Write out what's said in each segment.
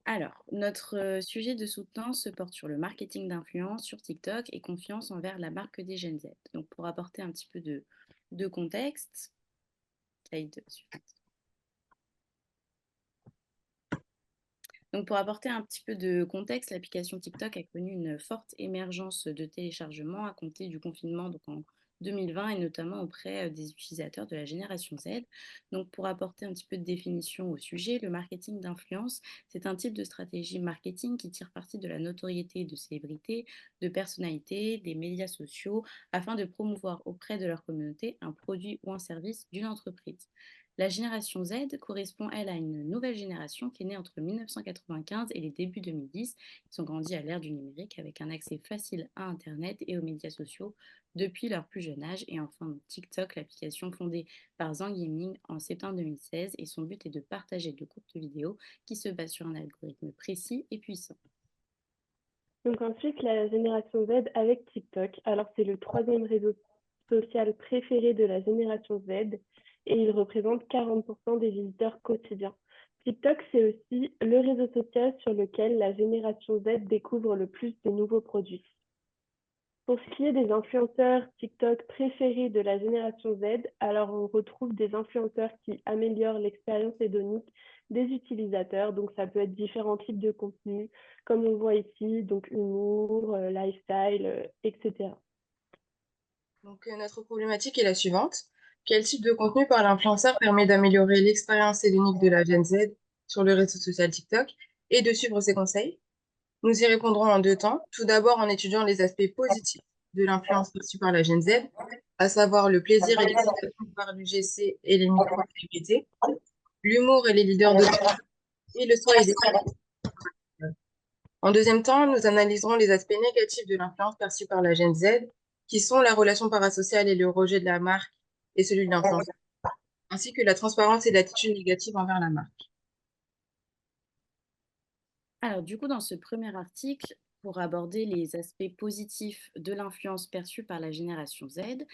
Alors, notre sujet de soutenance se porte sur le marketing d'influence sur TikTok et confiance envers la marque des Gen Z. Donc, pour apporter un petit peu de contexte, slide suivante. Donc, pour apporter un petit peu de contexte, l'application TikTok a connu une forte émergence de téléchargements à compter du confinement donc en 2020 et notamment auprès des utilisateurs de la génération Z. Donc, pour apporter un petit peu de définition au sujet, le marketing d'influence, c'est un type de stratégie marketing qui tire parti de la notoriété de célébrités, de personnalités, des médias sociaux, afin de promouvoir auprès de leur communauté un produit ou un service d'une entreprise. La génération Z correspond, elle, à une nouvelle génération qui est née entre 1995 et les débuts 2010. Ils ont grandi à l'ère du numérique avec un accès facile à Internet et aux médias sociaux depuis leur plus jeune âge. Et enfin, donc, TikTok, l'application fondée par Zhang Yiming en septembre 2016. Et son but est de partager de courtes vidéos qui se basent sur un algorithme précis et puissant. Donc ensuite, la génération Z avec TikTok. Alors c'est le troisième réseau social préféré de la génération Z et il représente 40% des visiteurs quotidiens. TikTok, c'est aussi le réseau social sur lequel la génération Z découvre le plus de nouveaux produits. Pour ce qui est des influenceurs TikTok préférés de la génération Z, alors on retrouve des influenceurs qui améliorent l'expérience hédonique des utilisateurs. Donc ça peut être différents types de contenus, comme on voit ici, donc humour, lifestyle, etc. Donc, notre problématique est la suivante. Quel type de contenu par l'influenceur permet d'améliorer l'expérience hédonique de la Gen Z sur le réseau social TikTok et de suivre ses conseils? Nous y répondrons en deux temps. Tout d'abord en étudiant les aspects positifs de l'influence perçue par la Gen Z, à savoir le plaisir et l'excitation par l'UGC et les micro-célébrités, l'humour et les leaders d'opinion, et le soin et des... En deuxième temps, nous analyserons les aspects négatifs de l'influence perçue par la Gen Z, qui sont la relation parasociale et le rejet de la marque et celui de l'influenceur, ainsi que la transparence et l'attitude négative envers la marque. Alors, du coup, dans ce premier article, pour aborder les aspects positifs de l'influence perçue par la génération Z,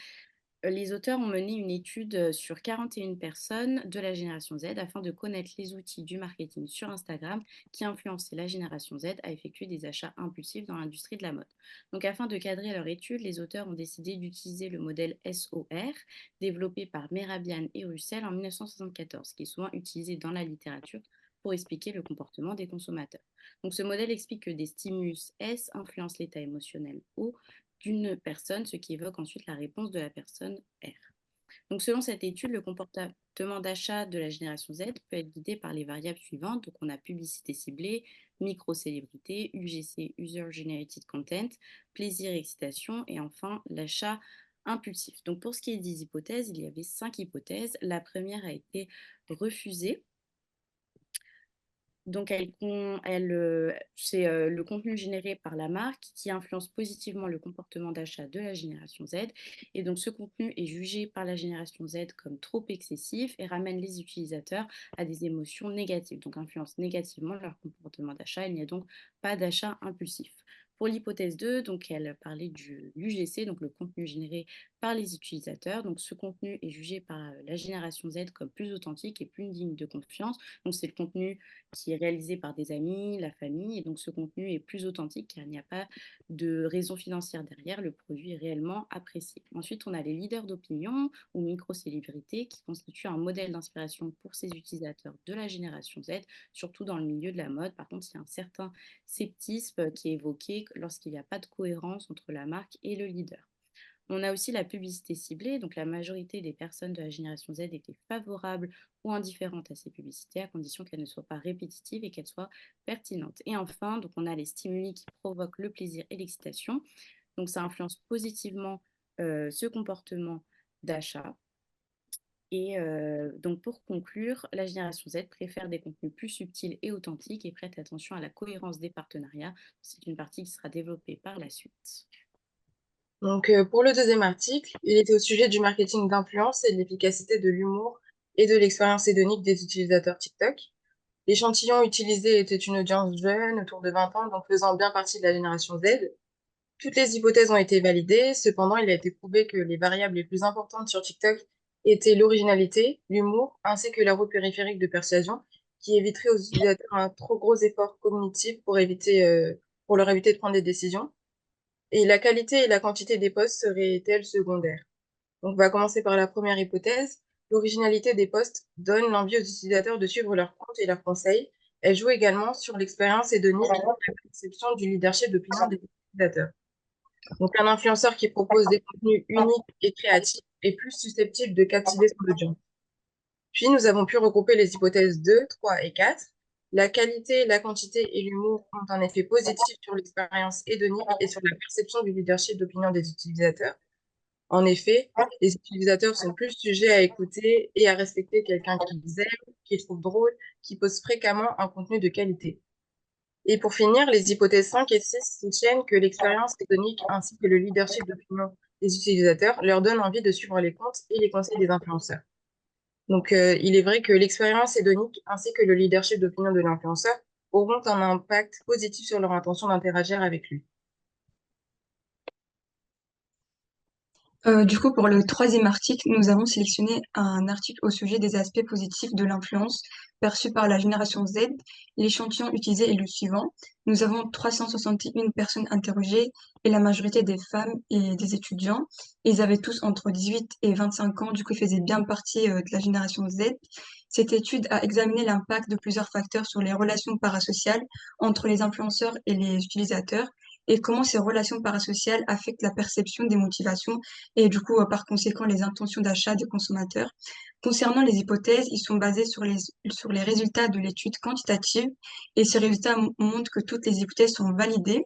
les auteurs ont mené une étude sur 41 personnes de la génération Z afin de connaître les outils du marketing sur Instagram qui influençaient la génération Z à effectuer des achats impulsifs dans l'industrie de la mode. Donc afin de cadrer leur étude, les auteurs ont décidé d'utiliser le modèle SOR développé par Merabian et Russell en 1974, qui est souvent utilisé dans la littérature pour expliquer le comportement des consommateurs. Donc ce modèle explique que des stimulus S influencent l'état émotionnel O d'une personne, ce qui évoque ensuite la réponse de la personne R. Donc, selon cette étude, le comportement d'achat de la génération Z peut être guidé par les variables suivantes. Donc, on a publicité ciblée, micro-célébrité, UGC, User Generated Content, plaisir et excitation, et enfin l'achat impulsif. Donc, pour ce qui est des hypothèses, il y avait 5 hypothèses. La première a été refusée. Donc, c'est le contenu généré par la marque qui influence positivement le comportement d'achat de la génération Z. Et donc, ce contenu est jugé par la génération Z comme trop excessif et ramène les utilisateurs à des émotions négatives, donc influence négativement leur comportement d'achat. Il n'y a donc pas d'achat impulsif. Pour l'hypothèse 2, donc elle parlait du l'UGC, donc le contenu généré par les utilisateurs. Donc, ce contenu est jugé par la génération Z comme plus authentique et plus digne de confiance. Donc, c'est le contenu qui est réalisé par des amis, la famille, et donc ce contenu est plus authentique car il n'y a pas de raison financière derrière, le produit est réellement apprécié. Ensuite, on a les leaders d'opinion ou micro-célébrités qui constituent un modèle d'inspiration pour ces utilisateurs de la génération Z, surtout dans le milieu de la mode. Par contre, il y a un certain sceptisme qui est évoqué lorsqu'il n'y a pas de cohérence entre la marque et le leader. On a aussi la publicité ciblée, donc la majorité des personnes de la génération Z étaient favorables ou indifférentes à ces publicités, à condition qu'elles ne soient pas répétitives et qu'elles soient pertinentes. Et enfin, donc on a les stimuli qui provoquent le plaisir et l'excitation. Donc ça influence positivement ce comportement d'achat. Et donc pour conclure, la génération Z préfère des contenus plus subtils et authentiques et prête attention à la cohérence des partenariats. C'est une partie qui sera développée par la suite. Donc, pour le deuxième article, il était au sujet du marketing d'influence et de l'efficacité de l'humour et de l'expérience hédonique des utilisateurs TikTok. L'échantillon utilisé était une audience jeune, autour de 20 ans, donc faisant bien partie de la génération Z. Toutes les hypothèses ont été validées, cependant, il a été prouvé que les variables les plus importantes sur TikTok étaient l'originalité, l'humour, ainsi que la roue périphérique de persuasion, qui éviterait aux utilisateurs un trop gros effort cognitif pour leur éviter de prendre des décisions. Et la qualité et la quantité des posts seraient-elles secondaires? Donc, on va commencer par la première hypothèse. L'originalité des posts donne l'envie aux utilisateurs de suivre leurs comptes et leurs conseils. Elle joue également sur l'expérience hédonique et la perception du leadership d'opinion des utilisateurs. Donc, un influenceur qui propose des contenus uniques et créatifs est plus susceptible de captiver son audience. Puis, nous avons pu regrouper les hypothèses 2, 3 et 4. La qualité, la quantité et l'humour ont un effet positif sur l'expérience hédonique et sur la perception du leadership d'opinion des utilisateurs. En effet, les utilisateurs sont plus sujets à écouter et à respecter quelqu'un qu'ils aiment, qu'ils trouvent drôle, qui pose fréquemment un contenu de qualité. Et pour finir, les hypothèses 5 et 6 soutiennent que l'expérience hédonique ainsi que le leadership d'opinion des utilisateurs leur donnent envie de suivre les comptes et les conseils des influenceurs. Donc, il est vrai que l'expérience hédonique ainsi que le leadership d'opinion de l'influenceur auront un impact positif sur leur intention d'interagir avec lui. Du coup, pour le troisième article, nous avons sélectionné un article au sujet des aspects positifs de l'influence perçue par la génération Z. L'échantillon utilisé est le suivant. Nous avons 361 personnes interrogées et la majorité des femmes et des étudiants. Ils avaient tous entre 18 et 25 ans, du coup, ils faisaient bien partie de la génération Z. Cette étude a examiné l'impact de plusieurs facteurs sur les relations parasociales entre les influenceurs et les utilisateurs et comment ces relations parasociales affectent la perception des motivations et du coup, par conséquent, les intentions d'achat des consommateurs. Concernant les hypothèses, ils sont basés sur les résultats de l'étude quantitative et ces résultats montrent que toutes les hypothèses sont validées.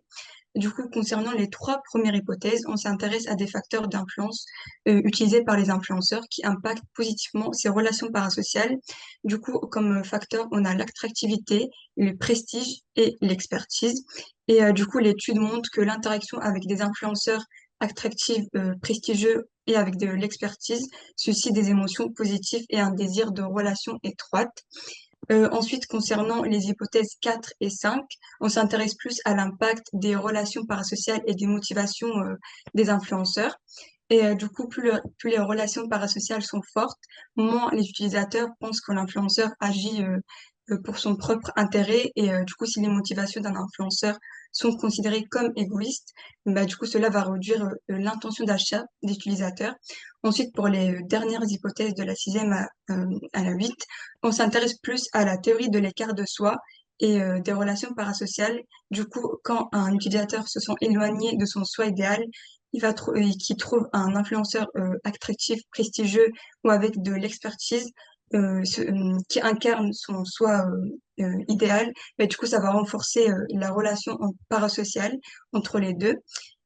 Du coup, concernant les trois premières hypothèses, on s'intéresse à des facteurs d'influence utilisés par les influenceurs qui impactent positivement ces relations parasociales. Du coup, comme facteur, on a l'attractivité, le prestige et l'expertise. Et du coup, l'étude montre que l'interaction avec des influenceurs attractifs, prestigieux et avec de l'expertise suscite des émotions positives et un désir de relation étroite. Ensuite, concernant les hypothèses 4 et 5, on s'intéresse plus à l'impact des relations parasociales et des motivations des influenceurs. Et du coup, plus les relations parasociales sont fortes, moins les utilisateurs pensent que l'influenceur agit pour son propre intérêt. Et du coup, si les motivations d'un influenceur sont considérées comme égoïstes, bah, du coup, cela va réduire l'intention d'achat des utilisateurs. Ensuite, pour les dernières hypothèses de la 6e à la 8, on s'intéresse plus à la théorie de l'écart de soi et des relations parasociales. Du coup, quand un utilisateur se sent éloigné de son soi idéal, qui trouve un influenceur attractif, prestigieux ou avec de l'expertise, qui incarne son soi idéal, mais du coup, ça va renforcer la relation parasociale entre les deux.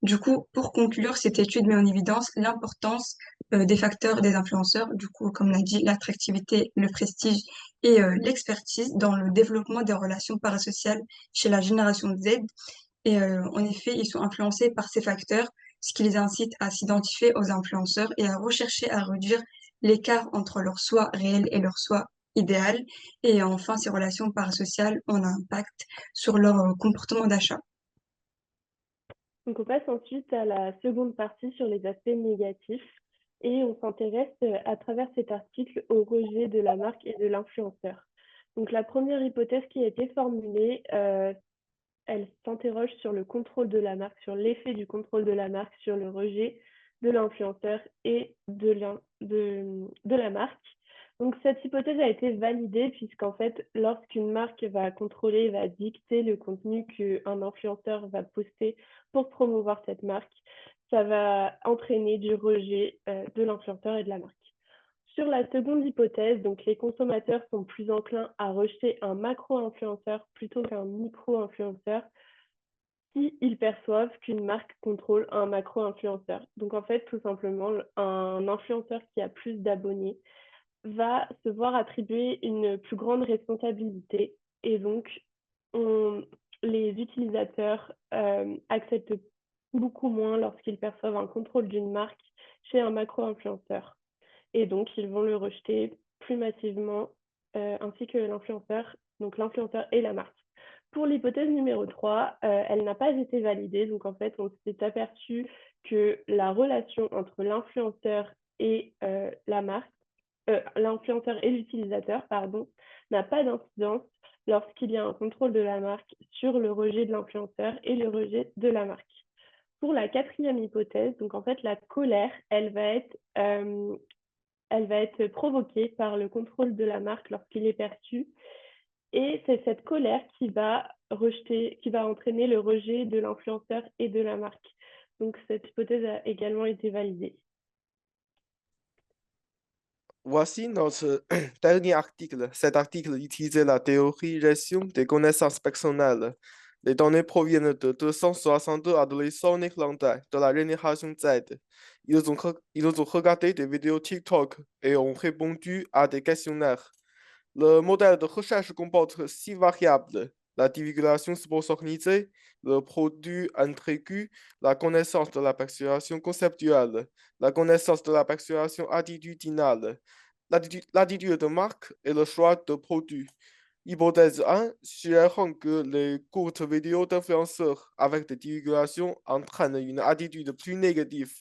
Du coup, pour conclure, cette étude met en évidence l'importance des facteurs des influenceurs, du coup, comme on a dit, l'attractivité, le prestige et l'expertise dans le développement des relations parasociales chez la génération Z. Et en effet, ils sont influencés par ces facteurs, ce qui les incite à s'identifier aux influenceurs et à rechercher à réduire l'écart entre leur soi réel et leur soi idéal. Et enfin, ces relations parasociales ont un impact sur leur comportement d'achat. Donc, on passe ensuite à la seconde partie sur les aspects négatifs et on s'intéresse à travers cet article au rejet de la marque et de l'influenceur. Donc, la première hypothèse qui a été formulée, elle s'interroge sur le contrôle de la marque, sur l'effet du contrôle de la marque, sur le rejet de l'influenceur et de la marque. Donc, cette hypothèse a été validée puisqu'en fait, lorsqu'une marque va contrôler, va dicter le contenu qu'un influenceur va poster pour promouvoir cette marque, ça va entraîner du rejet de l'influenceur et de la marque. Sur la seconde hypothèse, donc les consommateurs sont plus enclins à rejeter un macro-influenceur plutôt qu'un micro-influenceur s'ils perçoivent qu'une marque contrôle un macro-influenceur. Donc en fait, tout simplement, un influenceur qui a plus d'abonnés va se voir attribuer une plus grande responsabilité et donc les utilisateurs acceptent beaucoup moins lorsqu'ils perçoivent un contrôle d'une marque chez un macro-influenceur. Et donc, ils vont le rejeter plus massivement, ainsi que l'influenceur, donc l'influenceur et la marque. Pour l'hypothèse numéro 3, elle n'a pas été validée. Donc, en fait, on s'est aperçu que la relation entre l'influenceur et la marque l'influenceur et l'utilisateur, pardon, n'a pas d'incidence lorsqu'il y a un contrôle de la marque sur le rejet de l'influenceur et le rejet de la marque. Pour la quatrième hypothèse, donc en fait, la colère, elle va être provoquée par le contrôle de la marque lorsqu'il est perçu. Et c'est cette colère qui va entraîner le rejet de l'influenceur et de la marque. Donc cette hypothèse a également été validée. Voici notre dernier article. Cet article utilise la théorisation des connaissances personnelles. Les données proviennent de 262 adolescents néerlandais de la génération Z. Ils ont regardé des vidéos TikTok et ont répondu à des questionnaires. Le modèle de recherche comporte 6 variables: la divulgation sponsorisée, le produit intrigué, la connaissance de la persuasion conceptuelle, la connaissance de la persuasion attitudinale, l'attitude de marque et le choix de produit. Hypothèse 1, suggérant que les courtes vidéos d'influenceurs avec des divulgations entraînent une attitude plus négative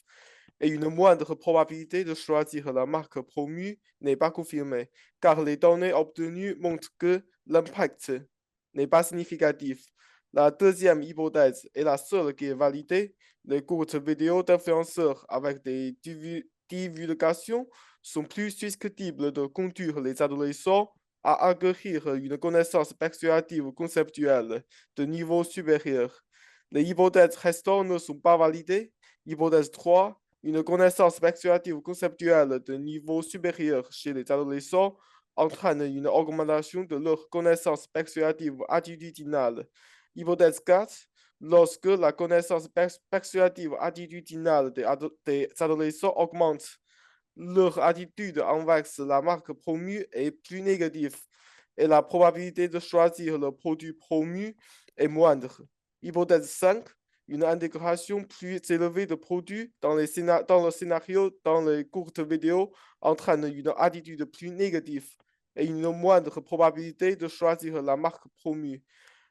et une moindre probabilité de choisir la marque promue n'est pas confirmée, car les données obtenues montrent que l'impact n'est pas significatif. La deuxième hypothèse est la seule qui est validée. Les courtes vidéos d'influenceurs avec des divulgations sont plus susceptibles de conduire les adolescents à acquérir une connaissance persuasive conceptuelle de niveau supérieur. Les hypothèses restantes ne sont pas validées. Hypothèse 3, une connaissance persuasive conceptuelle de niveau supérieur chez les adolescents entraîne une augmentation de leur connaissance persuasive attitudinale. Hypothèse 4, lorsque la connaissance persuasive attitudinale des adolescents augmente, leur attitude envers la marque promue est plus négative et la probabilité de choisir le produit promu est moindre. Hypothèse 5, une intégration plus élevée de produits dans le scénario dans les courtes vidéos entraîne une attitude plus négative et une moindre probabilité de choisir la marque promue.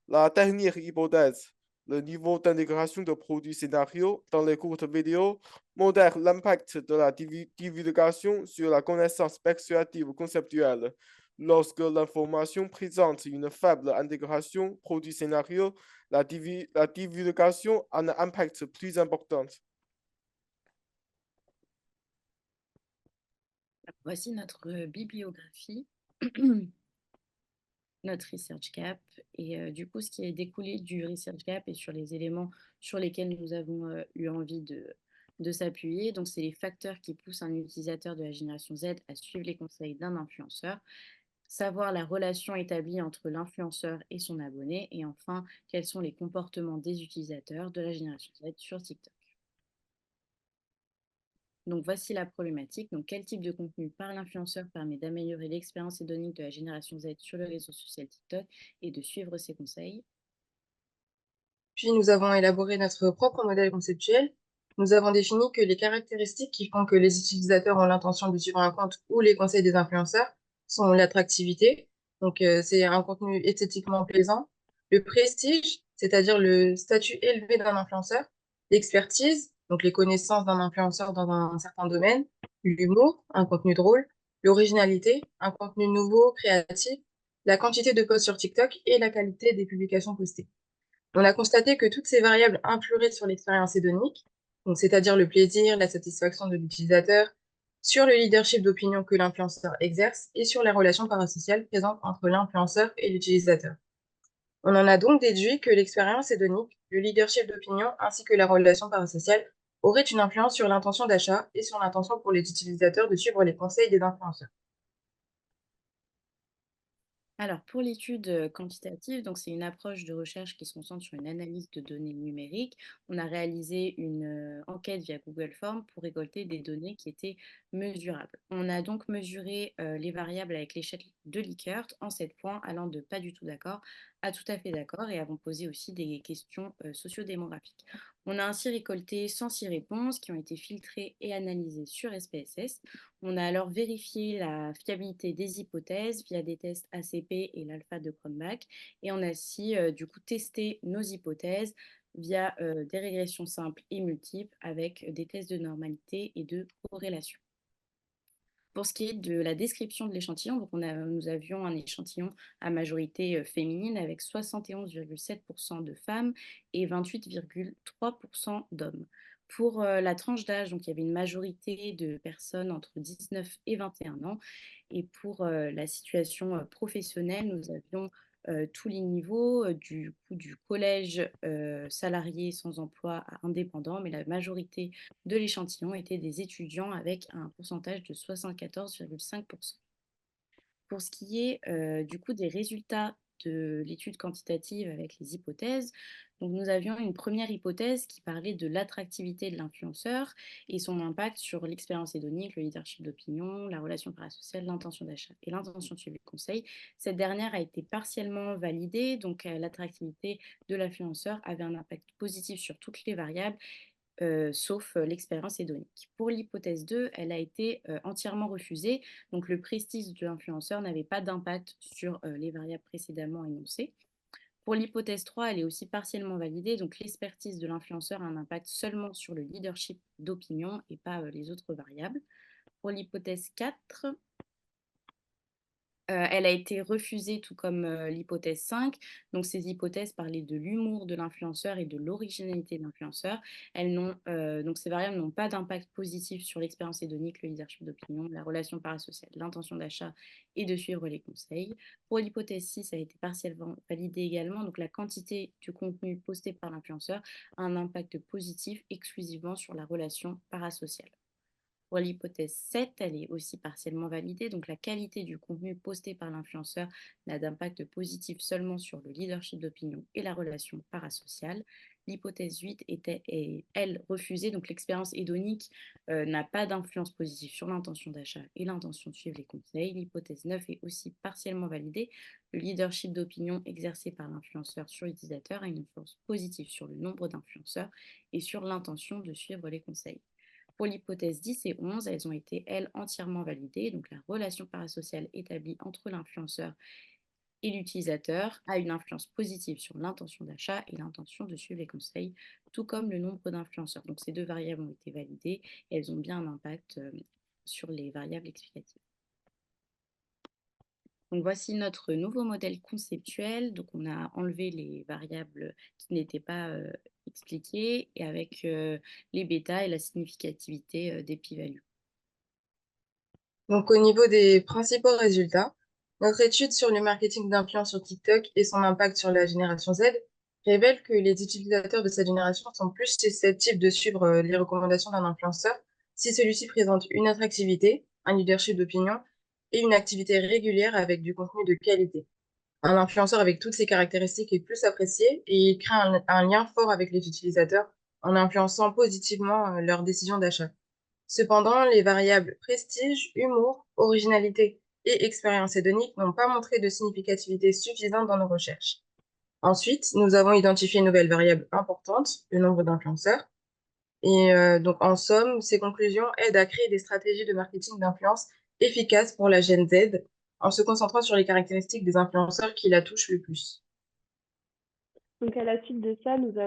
La dernière hypothèse, le niveau d'intégration de produits scénarios dans les courtes vidéos, modère l'impact de la divulgation sur la connaissance persuasive conceptuelle. Lorsque l'information présente une faible intégration produit-scénario, la divulgation a un impact plus important. Voici notre bibliographie, notre Research Gap. Et du coup, ce qui est découlé du Research Gap et sur les éléments sur lesquels nous avons eu envie de s'appuyer. Donc, c'est les facteurs qui poussent un utilisateur de la génération Z à suivre les conseils d'un influenceur, savoir la relation établie entre l'influenceur et son abonné, et enfin, quels sont les comportements des utilisateurs de la génération Z sur TikTok. Donc voici la problématique. Donc quel type de contenu par l'influenceur permet d'améliorer l'expérience hédonique de la génération Z sur le réseau social TikTok et de suivre ses conseils? Puis nous avons élaboré notre propre modèle conceptuel. Nous avons défini que les caractéristiques qui font que les utilisateurs ont l'intention de suivre un compte ou les conseils des influenceurs sont l'attractivité, donc c'est un contenu esthétiquement plaisant, le prestige, c'est-à-dire le statut élevé d'un influenceur, l'expertise, donc les connaissances d'un influenceur dans un certain domaine, l'humour, un contenu drôle, l'originalité, un contenu nouveau, créatif, la quantité de posts sur TikTok et la qualité des publications postées. On a constaté que toutes ces variables influeraient sur l'expérience hédonique, donc c'est-à-dire le plaisir, la satisfaction de l'utilisateur, sur le leadership d'opinion que l'influenceur exerce et sur les relations parasociales présentes entre l'influenceur et l'utilisateur. On en a donc déduit que l'expérience hédonique, le leadership d'opinion ainsi que la relation parasociale auraient une influence sur l'intention d'achat et sur l'intention pour les utilisateurs de suivre les conseils des influenceurs. Alors, pour l'étude quantitative, donc c'est une approche de recherche qui se concentre sur une analyse de données numériques. On a réalisé une enquête via Google Forms pour récolter des données qui étaient mesurables. On a donc mesuré les variables avec l'échelle de Likert en 7 points, allant de pas du tout d'accord à tout à fait d'accord, et avons posé aussi des questions sociodémographiques. On a ainsi récolté 106 réponses qui ont été filtrées et analysées sur SPSS. On a alors vérifié la fiabilité des hypothèses via des tests ACP et l'alpha de Cronbach, et on a aussi du coup testé nos hypothèses via des régressions simples et multiples avec des tests de normalité et de corrélation. Pour ce qui est de la description de l'échantillon, donc nous avions un échantillon à majorité féminine avec 71,7% de femmes et 28,3% d'hommes. Pour la tranche d'âge, donc il y avait une majorité de personnes entre 19 et 21 ans. Et pour la situation professionnelle, nous avions tous les niveaux, du collège salarié sans emploi à indépendant, mais la majorité de l'échantillon était des étudiants avec un pourcentage de 74,5%. Pour ce qui est du coup des résultats de l'étude quantitative avec les hypothèses, donc nous avions une première hypothèse qui parlait de l'attractivité de l'influenceur et son impact sur l'expérience hédonique, le leadership d'opinion, la relation parasociale, l'intention d'achat et l'intention de suivre les conseils. Cette dernière a été partiellement validée, donc l'attractivité de l'influenceur avait un impact positif sur toutes les variables sauf l'expérience hédonique. Pour l'hypothèse 2, elle a été entièrement refusée. Donc le prestige de l'influenceur n'avait pas d'impact sur les variables précédemment énoncées. Pour l'hypothèse 3, elle est aussi partiellement validée. Donc l'expertise de l'influenceur a un impact seulement sur le leadership d'opinion et pas les autres variables. Pour l'hypothèse 4, elle a été refusée, tout comme l'hypothèse 5. Donc, ces hypothèses parlaient de l'humour de l'influenceur et de l'originalité de l'influenceur. Donc, ces variables n'ont pas d'impact positif sur l'expérience hédonique, le leadership d'opinion, la relation parasociale, l'intention d'achat et de suivre les conseils. Pour l'hypothèse 6, elle a été partiellement validée également. Donc, la quantité du contenu posté par l'influenceur a un impact positif exclusivement sur la relation parasociale. Pour l'hypothèse 7, elle est aussi partiellement validée. Donc, la qualité du contenu posté par l'influenceur n'a d'impact positif seulement sur le leadership d'opinion et la relation parasociale. L'hypothèse 8 était, elle, refusée. Donc, l'expérience hédonique n'a pas d'influence positive sur l'intention d'achat et l'intention de suivre les conseils. L'hypothèse 9 est aussi partiellement validée. Le leadership d'opinion exercé par l'influenceur sur l'utilisateur a une influence positive sur le nombre d'influenceurs et sur l'intention de suivre les conseils. Pour l'hypothèse 10 et 11, elles ont été, elles, entièrement validées. Donc, la relation parasociale établie entre l'influenceur et l'utilisateur a une influence positive sur l'intention d'achat et l'intention de suivre les conseils, tout comme le nombre d'influenceurs. Donc, ces deux variables ont été validées et elles ont bien un impact sur les variables explicatives. Donc, voici notre nouveau modèle conceptuel. Donc, on a enlevé les variables qui n'étaient pas expliquées et avec les bêtas et la significativité des p-values. Donc, au niveau des principaux résultats, notre étude sur le marketing d'influence sur TikTok et son impact sur la génération Z révèle que les utilisateurs de cette génération sont plus susceptibles de suivre les recommandations d'un influenceur si celui-ci présente une attractivité, un leadership d'opinion et une activité régulière avec du contenu de qualité. Un influenceur avec toutes ces caractéristiques est plus apprécié et il crée un lien fort avec les utilisateurs en influençant positivement leurs décisions d'achat. Cependant, les variables prestige, humour, originalité et expérience hédonique n'ont pas montré de significativité suffisante dans nos recherches. Ensuite, nous avons identifié une nouvelle variable importante, le nombre d'influenceurs. Et donc, en somme, ces conclusions aident à créer des stratégies de marketing d'influence efficaces pour la Gen Z en se concentrant sur les caractéristiques des influenceurs qui la touchent le plus. Donc, à la suite de ça, nous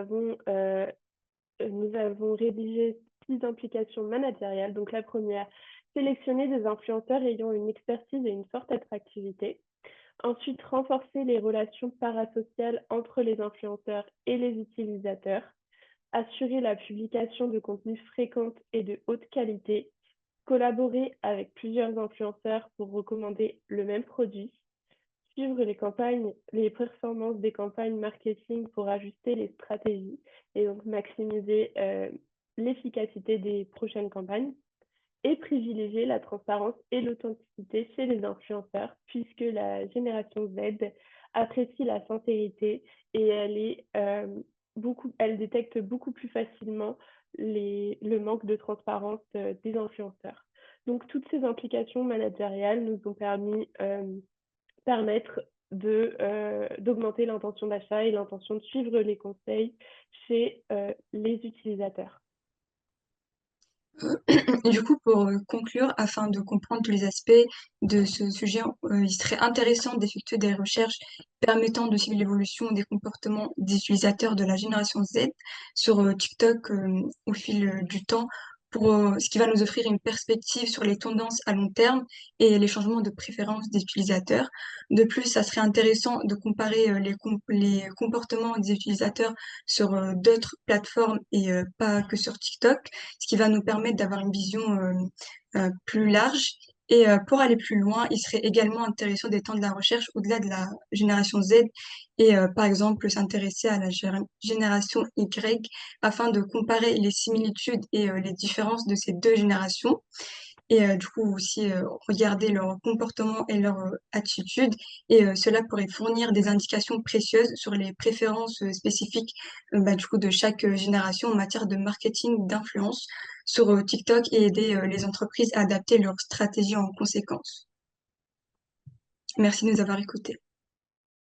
avons rédigé 6 implications managériales. Donc, la première, sélectionner des influenceurs ayant une expertise et une forte attractivité. Ensuite, renforcer les relations parasociales entre les influenceurs et les utilisateurs. Assurer la publication de contenus fréquents et de haute qualité. Collaborer avec plusieurs influenceurs pour recommander le même produit. Suivre les performances des campagnes marketing pour ajuster les stratégies et donc maximiser l'efficacité des prochaines campagnes. Et privilégier la transparence et l'authenticité chez les influenceurs, puisque la génération Z apprécie la sincérité et elle détecte beaucoup plus facilement le manque de transparence des influenceurs. Donc, toutes ces implications managériales nous ont permettre d'augmenter l'intention d'achat et l'intention de suivre les conseils chez les utilisateurs. Du coup, pour conclure, afin de comprendre tous les aspects de ce sujet, il serait intéressant d'effectuer des recherches permettant de suivre l'évolution des comportements des utilisateurs de la génération Z sur TikTok au fil du temps ce qui va nous offrir une perspective sur les tendances à long terme et les changements de préférence des utilisateurs. De plus, ça serait intéressant de comparer les comportements des utilisateurs sur d'autres plateformes et pas que sur TikTok, ce qui va nous permettre d'avoir une vision plus large. Et pour aller plus loin, il serait également intéressant d'étendre la recherche au-delà de la génération Z et par exemple s'intéresser à la génération Y afin de comparer les similitudes et les différences de ces deux générations et du coup aussi regarder leur comportement et leur attitude et cela pourrait fournir des indications précieuses sur les préférences spécifiques du coup de chaque génération en matière de marketing d'influence sur TikTok et aider les entreprises à adapter leur stratégie en conséquence. Merci de nous avoir écoutés.